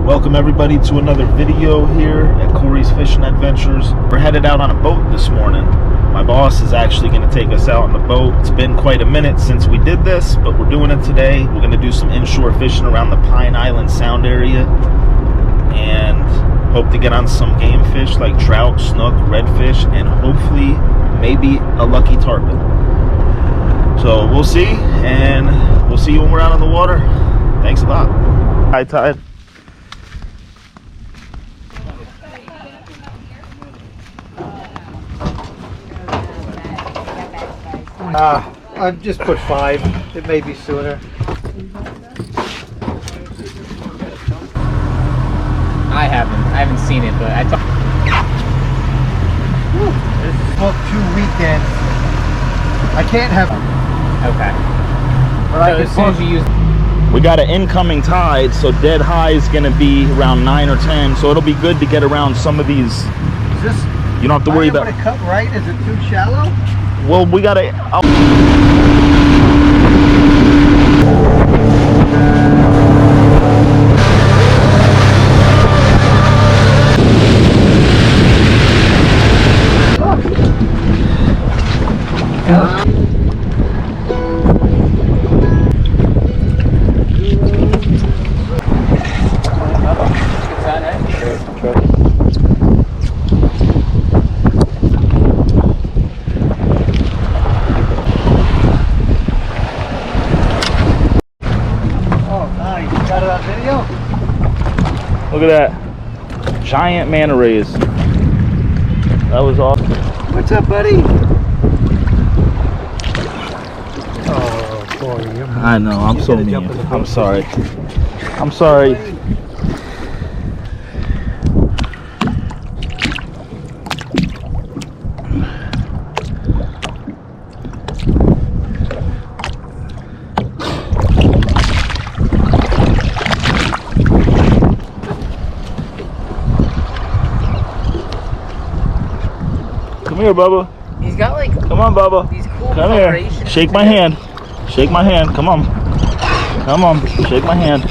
Welcome everybody to another video here at Corey's Fishing Adventures. We're headed out on a boat this morning. My boss is actually going to take us out on the boat. It's been quite a minute since we did this, but we're doing it today. We're going to do some inshore fishing around the Pine Island Sound area and hope to get on some game fish like trout, snook, redfish, and hopefully maybe a lucky tarpon. So we'll see, and we'll see you when we're out on the water. Thanks a lot. High tide. I've just put 5. It may be sooner. I haven't seen it, but I thought. This is booked 2 weekends. I can't have. Okay. But I So as soon as you use. We got an incoming tide, so dead high is going to be around 9 or 10, so it'll be good to get around some of these. Is this? You don't have to worry about. It cut right? Is it too shallow? Well, we got to. Look at that. Giant manta rays. That was awesome. What's up, buddy? Oh, boy. I know, I'm so mean. I'm sorry. I'm sorry. Come here, Bubba. He's got like. Come on, Bubba. These cool Come here. Shake my hand. Shake my hand. Come on. Come on. Shake my hand.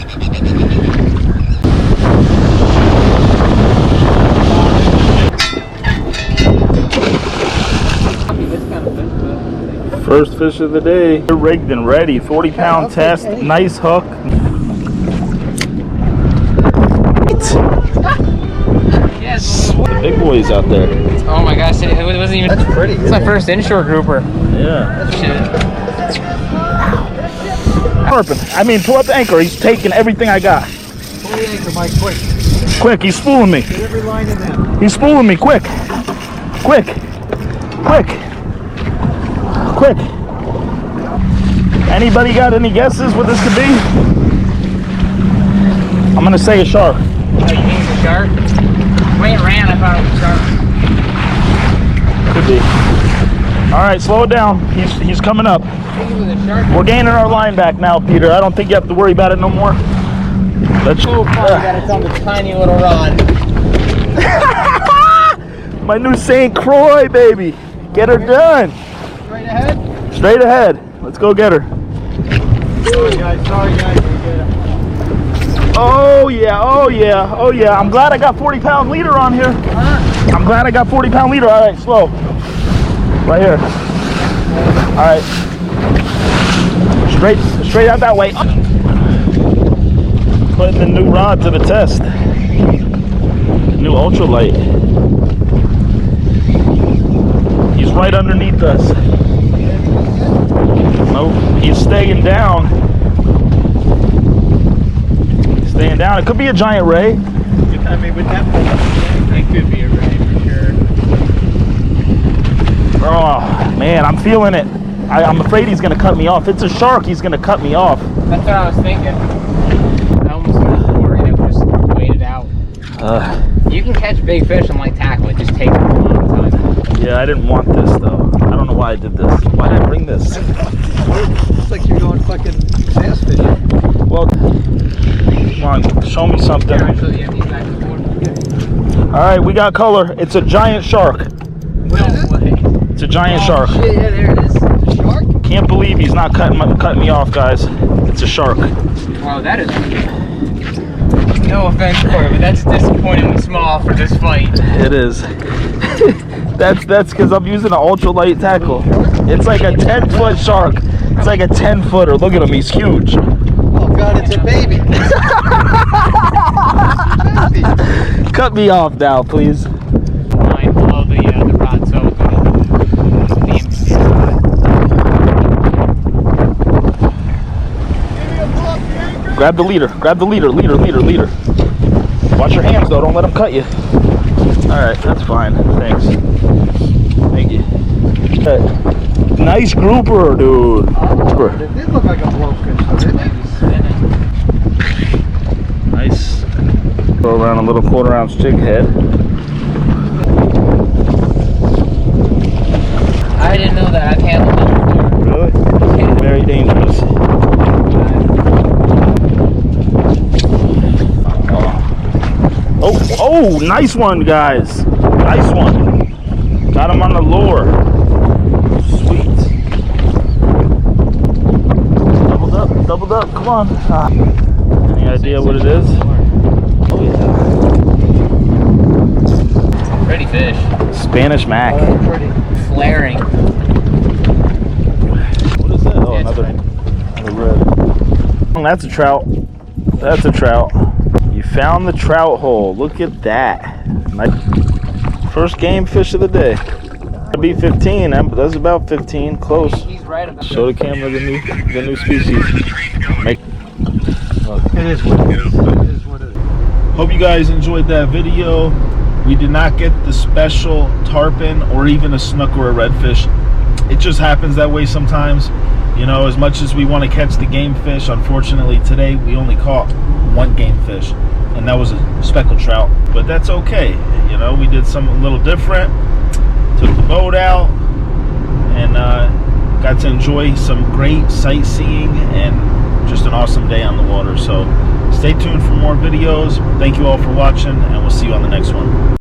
First fish of the day. They're rigged and ready. 40-pound test. Nice hook. Yes. The big boys out there. Oh my gosh! It wasn't even. That's pretty. It's my first inshore grouper. Yeah. Shit. I mean, pull up the anchor. He's taking everything I got. Pull the anchor, Mike, quick. Quick, he's spooling me. Get every line in there. He's spooling me. Quick. Quick. Quick. Quick. Anybody got any guesses what this could be? I'm going to say a shark. Oh, you think it's a shark? When it ran, I thought it was a shark. Could be. All right, slow it down. He's coming up. I think it was a shark. We're gaining our line back now, Peter. I don't think you have to worry about it no more. Let's. So far, you got it on the tiny little rod. My new St. Croix, baby. Get her done. Straight ahead. Straight ahead. Let's go get her. Sorry, guys. Sorry, guys. Oh yeah, oh yeah, oh yeah. I'm glad I got 40-pound leader on here. I'm glad I got 40-pound leader. All right, slow. Right here. All right. Straight out that way. Putting the new rod to the test. New ultralight. He's right underneath us. Nope, he's staying down. Staying down. It could be a giant ray. I mean, with that, it could be a ray for sure. Oh man, I'm feeling it. I'm afraid he's gonna cut me off. It's a shark. He's gonna cut me off. That's what I was thinking. I almost went forward and it just waited out. You can catch big fish on like tackle. It just takes a long time. Yeah, I didn't want this though. I don't know why I did this. Why did I bring this? It's like you're going fucking bass fishing. Well, come on, show me something. Here, I'll show you these back and forth. All right, we got color. It's a giant shark. What is it? Way. It's a giant shark. Shit, yeah, there it is. It's a shark? Can't believe he's not cutting me off, guys. It's a shark. Wow, that is. No offense, Corey, but that's disappointingly small for this fight. It is. that's because I'm using an ultralight tackle. It's like a 10-foot shark. It's like a 10-footer. Look at him, he's huge. Oh God, it's a baby. Cut me off now, please. Line below the rod, so Grab the leader. Grab the leader. Leader. Watch your hands though. Don't let them cut you. All right, that's fine. Thanks. Thank you. Okay. Nice grouper, dude. It did look like a blowfish, didn't it? Nice. Throw around a little 1/4-ounce jig head. I didn't know that. I've handled them before. Really? Very dangerous. Oh, nice one, guys. Nice one. Got him on the lure. Sweet. Doubled up. Come on. Any idea what it is? Oh, yeah. Pretty fish. Spanish mac. Pretty. Flaring. What is that? Oh, Yeah, another red. Oh, that's a trout. That's a trout. You found the trout hole. Look at that. Nice. First game fish of the day. That'd be 15. That's about 15. Close. He's right about Show the camera the new species. Make. It is what it is. It is what it is. Hope you guys enjoyed that video. We did not get the special tarpon or even a snook or a redfish. It just happens that way sometimes. You know, as much as we want to catch the game fish, unfortunately today we only caught one game fish, and that was a speckled trout. But that's okay. You know, we did something a little different. Took the boat out and got to enjoy some great sightseeing and just an awesome day on the water. So stay tuned for more videos. Thank you all for watching, and we'll see you on the next one.